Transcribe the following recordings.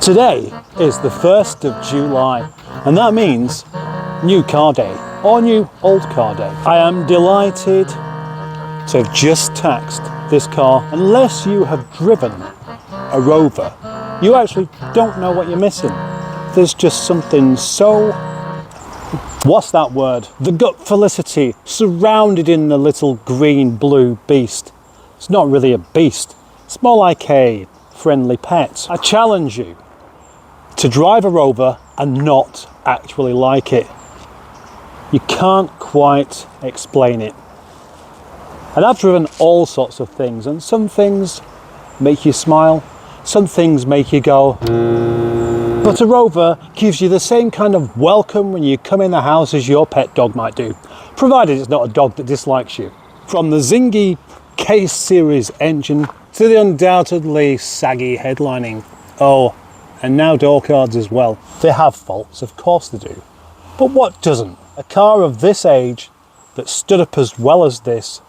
Today is the 1st of July, and that means new car day, or new old car day. I am delighted to have just taxed this car. Unless you have driven a Rover, you actually don't know what you're missing. There's just something so, what's that word? The gut felicity surrounded in the little green blue beast. It's not really a beast, it's more like a friendly pet. I challenge you to drive a Rover and not actually like it. You can't quite explain it. And I've driven all sorts of things, and some things make you smile, some things make you go. But a Rover gives you the same kind of welcome when you come in the house as your pet dog might do, provided it's not a dog that dislikes you. From the zingy Case Series engine to the undoubtedly saggy headlining. Oh, and now door cards as well. They have faults, of course they do. But what doesn't? A car of this age that stood up as well as this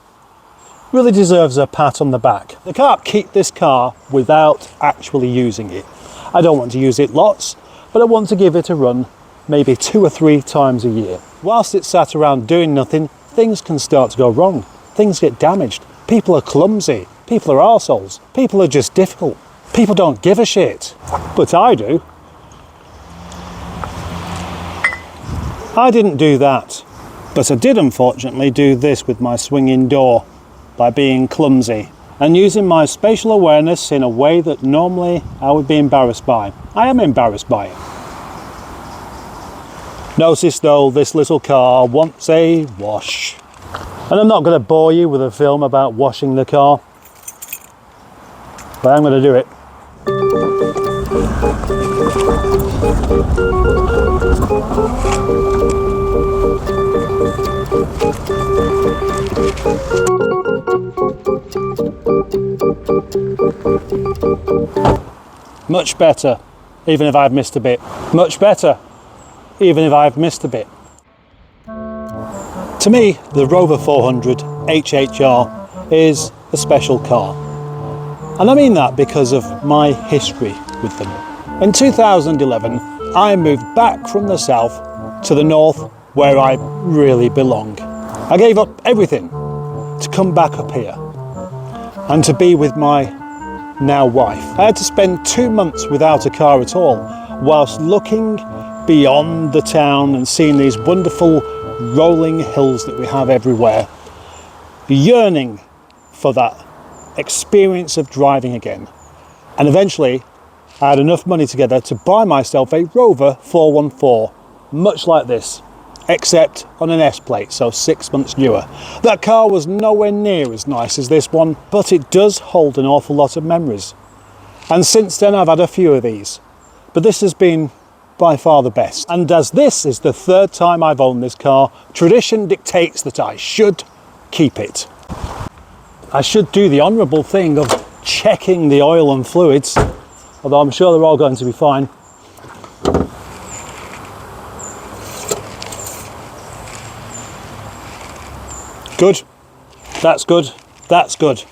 really deserves a pat on the back. I can't keep this car without actually using it. I don't want to use it lots, but I want to give it a run maybe 2 or 3 times a year. Whilst it's sat around doing nothing, things can start to go wrong. Things get damaged. People are clumsy. People are arseholes. People are just difficult. People don't give a shit. But I do. I didn't do that. But I did unfortunately do this with my swinging door by being clumsy and using my spatial awareness in a way that normally I would be embarrassed by. I am embarrassed by it. Notice though, this little car wants a wash. And I'm not going to bore you with a film about washing the car, but I'm going to do it. Much better, even if I've missed a bit. Much better, even if I've missed a bit. To me, the Rover 400 HHR is a special car. And I mean that because of my history with them. In 2011, I moved back from the south to the north where I really belong. I gave up everything to come back up here and to be with my now wife. I had to spend 2 months without a car at all, whilst looking beyond the town and seeing these wonderful rolling hills that we have everywhere, yearning for that experience of driving again. And eventually I had enough money together to buy myself a Rover 414, much like this, except on an S plate, so 6 months newer. That car was nowhere near as nice as this one, but it does hold an awful lot of memories. And since then I've had a few of these, but this has been by far the best. And as this is the 3rd time I've owned this car, tradition dictates that I should keep it. I should do the honourable thing of checking the oil and fluids, although I'm sure they're all going to be fine. Good. That's good. That's good.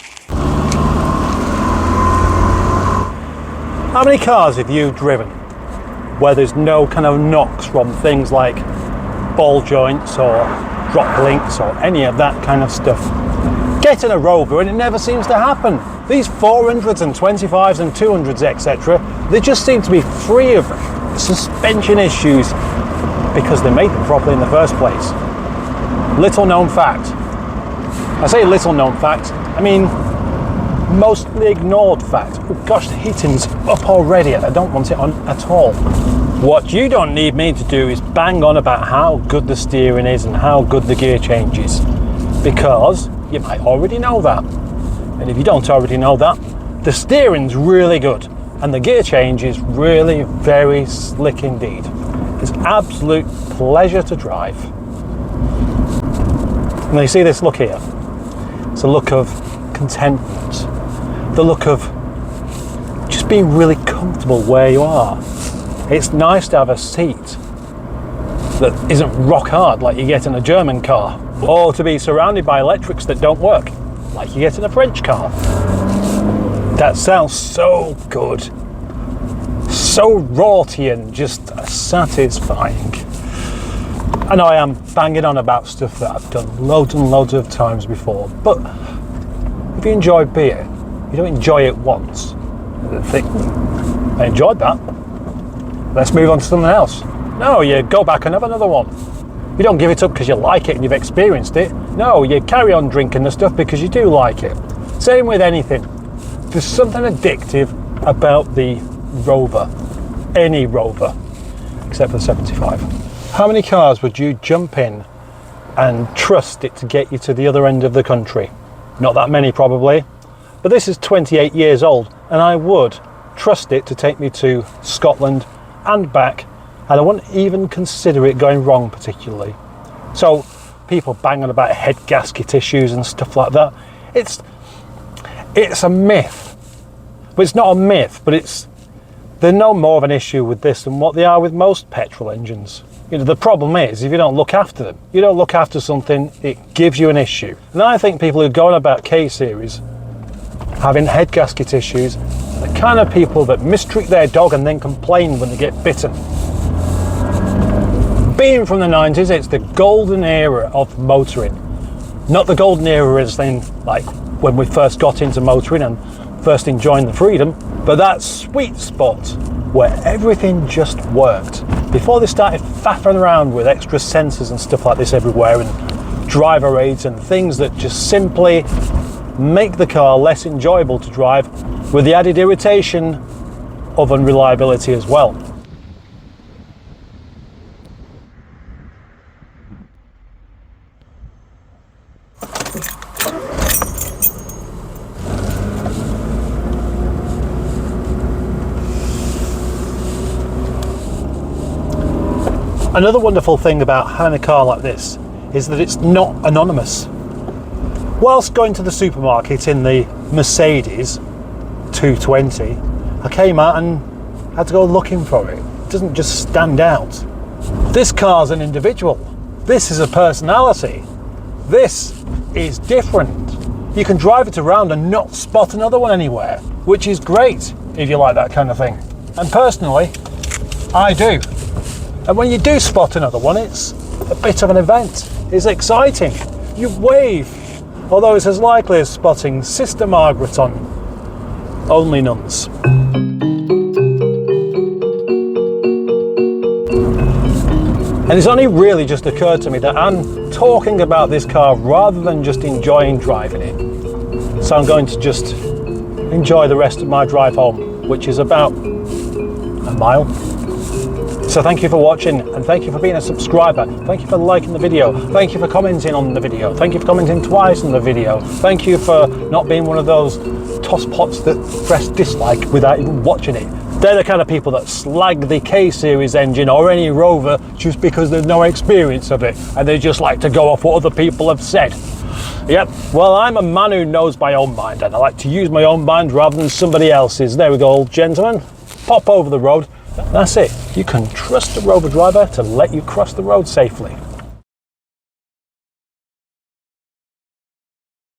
How many cars have you driven where there's no kind of knocks from things like ball joints or drop links or any of that kind of stuff? Get in a Rover and it never seems to happen. These 400s and 25s and 200s, etc., they just seem to be free of suspension issues because they made them properly in the first place. Little known fact. I say little known fact, I mean mostly ignored fact. Oh gosh, the heating's up already and I don't want it on at all. What you don't need me to do is bang on about how good the steering is and how good the gear change is, because you might already know that. And if you don't already know that, the steering's really good and the gear change is really very slick indeed. It's an absolute pleasure to drive. And you see this look here? It's a look of contentment, the look of just being really comfortable where you are. It's nice to have a seat that isn't rock hard like you get in a German car, or to be surrounded by electrics that don't work like you get in a French car. That sounds so good. so rorty and just satisfying. I know I am banging on about stuff that I've done loads and loads of times before, but if you enjoy beer, you don't enjoy it once. You think, I enjoyed that, let's move on to something else. No, you go back and have another one. You don't give it up because you like it and you've experienced it. No, you carry on drinking the stuff because you do like it. Same with anything. There's something addictive about the Rover, any Rover, except for the 75. How many cars would you jump in and trust it to get you to the other end of the country? Not that many probably, but this is 28 years old and I would trust it to take me to Scotland and back, and I wouldn't even consider it going wrong particularly. So people bang on about head gasket issues and stuff like that. It's a myth, but it's not a myth, but they're no more of an issue with this than what they are with most petrol engines. You know, the problem is if you don't look after them, you don't look after something, it gives you an issue. And I think people who go on about K-series having head gasket issues are the kind of people that mistreat their dog and then complain when they get bitten. Being from the 90s, it's the golden era of motoring. Not the golden era as in like when we first got into motoring and first enjoying the freedom, but that sweet spot where everything just worked. Before they started faffing around with extra sensors and stuff like this everywhere and driver aids and things that just simply make the car less enjoyable to drive, with the added irritation of unreliability as well. Another wonderful thing about having a car like this is that it's not anonymous. Whilst going to the supermarket in the Mercedes 220, I came out and had to go looking for it. It doesn't just stand out. This car's an individual. This is a personality. This is different. You can drive it around and not spot another one anywhere, which is great if you like that kind of thing. And personally, I do. And when you do spot another one, it's a bit of an event. It's exciting. You wave, although it's as likely as spotting Sister Margaret on Only Nuns. And it's only really just occurred to me that I'm talking about this car rather than just enjoying driving it. So I'm going to just enjoy the rest of my drive home, which is about a mile. So thank you for watching, and thank you for being a subscriber. Thank you for liking the video. Thank you for commenting on the video. Thank you for commenting twice on the video. Thank you for not being one of those tosspots that press dislike without even watching it. They're the kind of people that slag the K-series engine or any Rover just because there's no experience of it, and they just like to go off what other people have said. Yep, well, I'm a man who knows my own mind, and I like to use my own mind rather than somebody else's. There we go, old gentleman. Pop over the road. That's it. You can trust a Rover driver to let you cross the road safely.